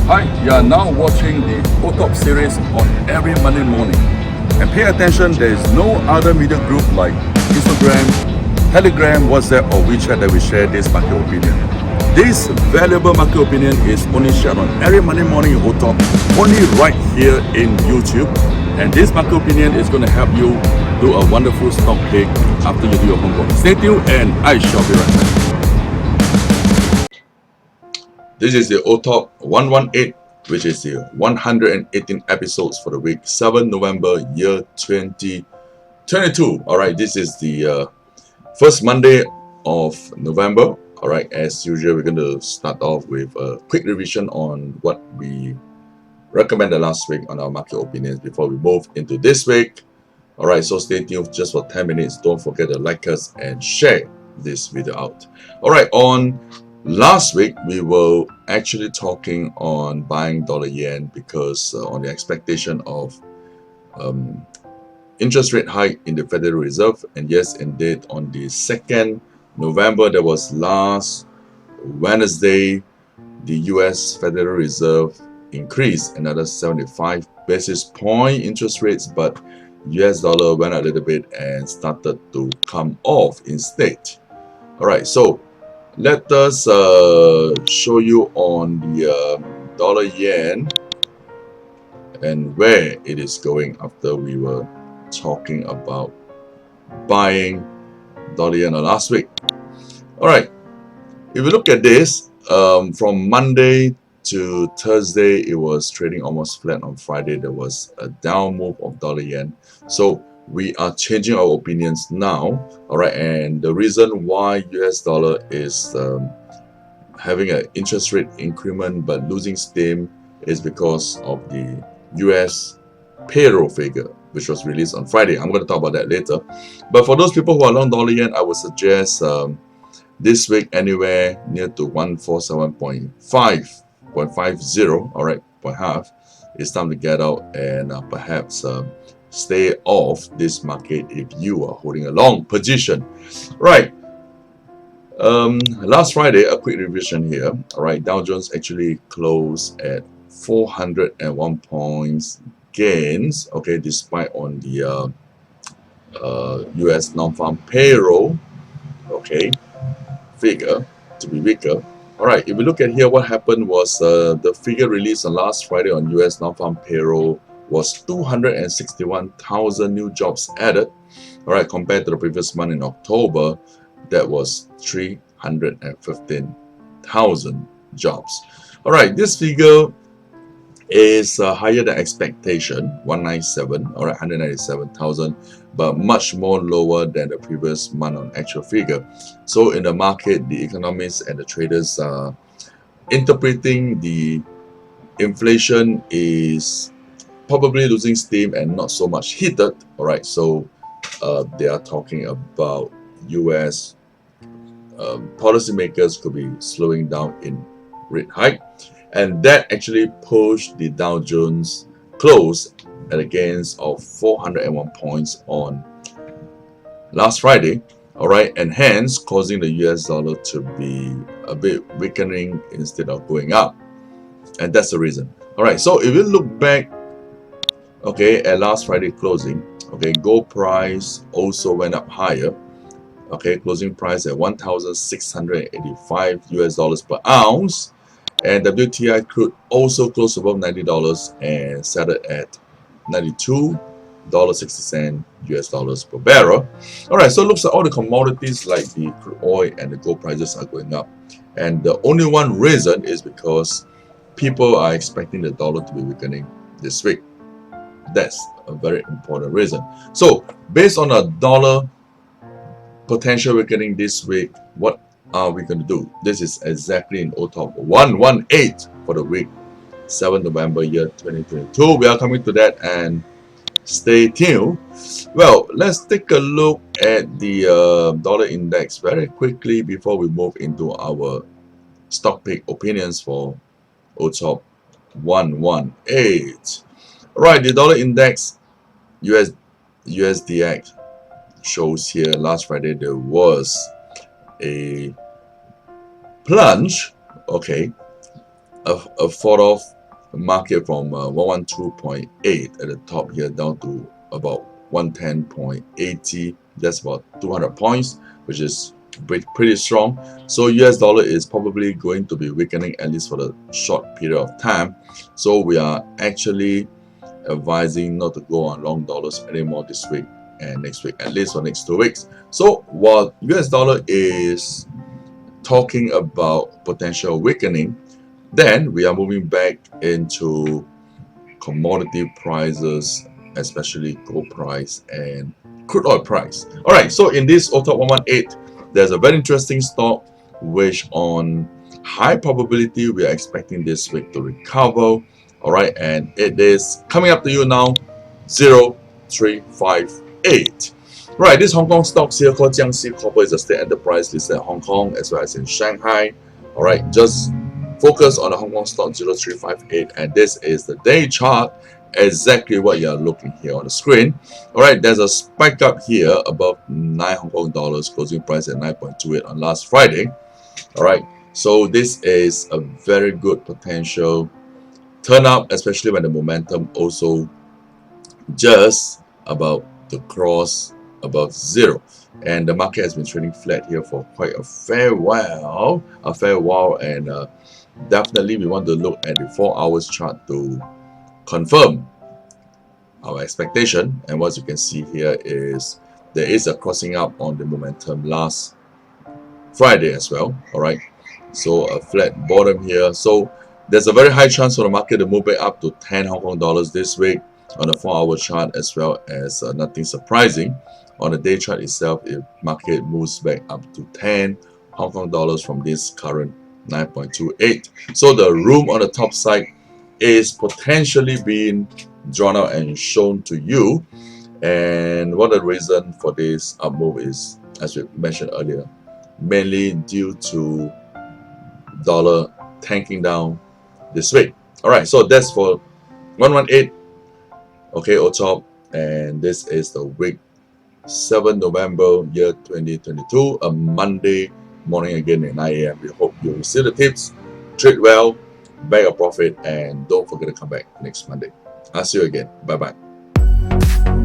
Hi, you are now watching the OTOP series on every Monday morning. And pay attention, there is no other media group like Instagram, Telegram, WhatsApp or WeChat that we share this market opinion. This valuable market opinion is only shared on every Monday morning in OTOP, only right here in YouTube. And this market opinion is going to help you do a wonderful stock pick after you do your homework. Stay tuned and I shall be right back. This is the OTOP 118, which is the 118 episodes for the week 7 November year 2022. Alright, this is the first Monday of November. Alright, as usual, we're going to start off with a quick revision on what we recommended last week on our market opinions before we move into this week. Alright, so stay tuned just for 10 minutes. Don't forget to like us and share this video out. Alright, on last week, we were actually talking on buying dollar yen because on the expectation of interest rate hike in the Federal Reserve. And yes, indeed, on the 2nd November, that was last Wednesday, the US Federal Reserve increased another 75 basis point interest rates, but US dollar went a little bit and started to come off instead. Alright, so let us show you on the dollar yen and where it is going after we were talking about buying dollar yen last week. Alright, if you look at this, from Monday to Thursday, it was trading almost flat. On Friday, there was a down move of dollar yen. So we are changing our opinions now. Alright, and the reason why US dollar is having an interest rate increment but losing steam is because of the US payroll figure, which was released on Friday. I'm going to talk about that later. But for those people who are long dollar yen, I would suggest this week anywhere near to 147.50, alright, point half. It's time to get out and perhaps stay off this market if you are holding a long position. Right. Last Friday, a quick revision here. Alright, Dow Jones actually closed at 401 points gains, okay, despite on the US non-farm payroll, okay, figure to be weaker. Alright, if we look at here, what happened was the figure released on last Friday on US non-farm payroll was 261,000 new jobs added. Alright, compared to the previous month in October, that was 315,000 jobs. Alright, this figure is higher than expectation, 197,000, but much more lower than the previous month on actual figure. So in the market, the economists and the traders are interpreting the inflation is probably losing steam and not so much heated. Alright, so they are talking about US policymakers could be slowing down in rate hike, and that actually pushed the Dow Jones close at a gains of 401 points on last Friday. Alright, and hence causing the US dollar to be a bit weakening instead of going up, and that's the reason. Alright, so if you look back, okay, at last Friday closing, okay, gold price also went up higher, okay, closing price at 1,685 US dollars per ounce, and WTI crude also closed above $90 and settled at $92.60 US dollars per barrel. Alright, so it looks like all the commodities like the crude oil and the gold prices are going up, and the only one reason is because people are expecting the dollar to be weakening this week. That's a very important reason. So based on a dollar potential weakening this week, what are we going to do? This is exactly in OTOP 118 for the week 7 November year 2022. We are coming to that, and stay tuned. Well, let's take a look at the dollar index very quickly before we move into our stock pick opinions for OTOP 118. Right, the dollar index USDX shows here last Friday there was a plunge, okay, a fall off the market from 112.8 at the top here down to about 110.80. That's about 200 points, which is pretty strong. So US dollar is probably going to be weakening, at least for the short period of time. So we are actually advising not to go on long dollars anymore this week and next week, at least for next 2 weeks. So while US dollar is talking about potential weakening, then we are moving back into commodity prices, especially gold price and crude oil price. All right, so in this OTOP 118, there's a very interesting stock which on high probability we are expecting this week to recover. All right, and it is coming up to you now, 0358. Right, this Hong Kong stocks here called Jiangxi Copper is a state enterprise listed in Hong Kong as well as in Shanghai. All right, just focus on the Hong Kong stock 0358, and this is the day chart, exactly what you are looking here on the screen. All right, there's a spike up here above 9 Hong Kong dollars, closing price at 9.28 on last Friday. All right, so this is a very good potential turn up, especially when the momentum also just about to cross above zero, and the market has been trading flat here for quite a fair while, and definitely we want to look at the 4 hours chart to confirm our expectation. And what you can see here is there is a crossing up on the momentum last Friday as well. All right, so a flat bottom here, so there's a very high chance for the market to move back up to 10 Hong Kong dollars this week on the 4-hour chart, as well as nothing surprising on the day chart itself if market moves back up to 10 Hong Kong dollars from this current 9.28. So the room on the top side is potentially being drawn out and shown to you, and one of the reasons for this up move is, as we mentioned earlier, mainly due to dollar tanking down this week. All right, so that's for 118. Okay, OTOP, and this is the week 7 November year 2022, a Monday morning again at 9 a.m. We hope you receive the tips, trade well, bag a profit, and don't forget to come back next Monday. I'll see you again. Bye bye.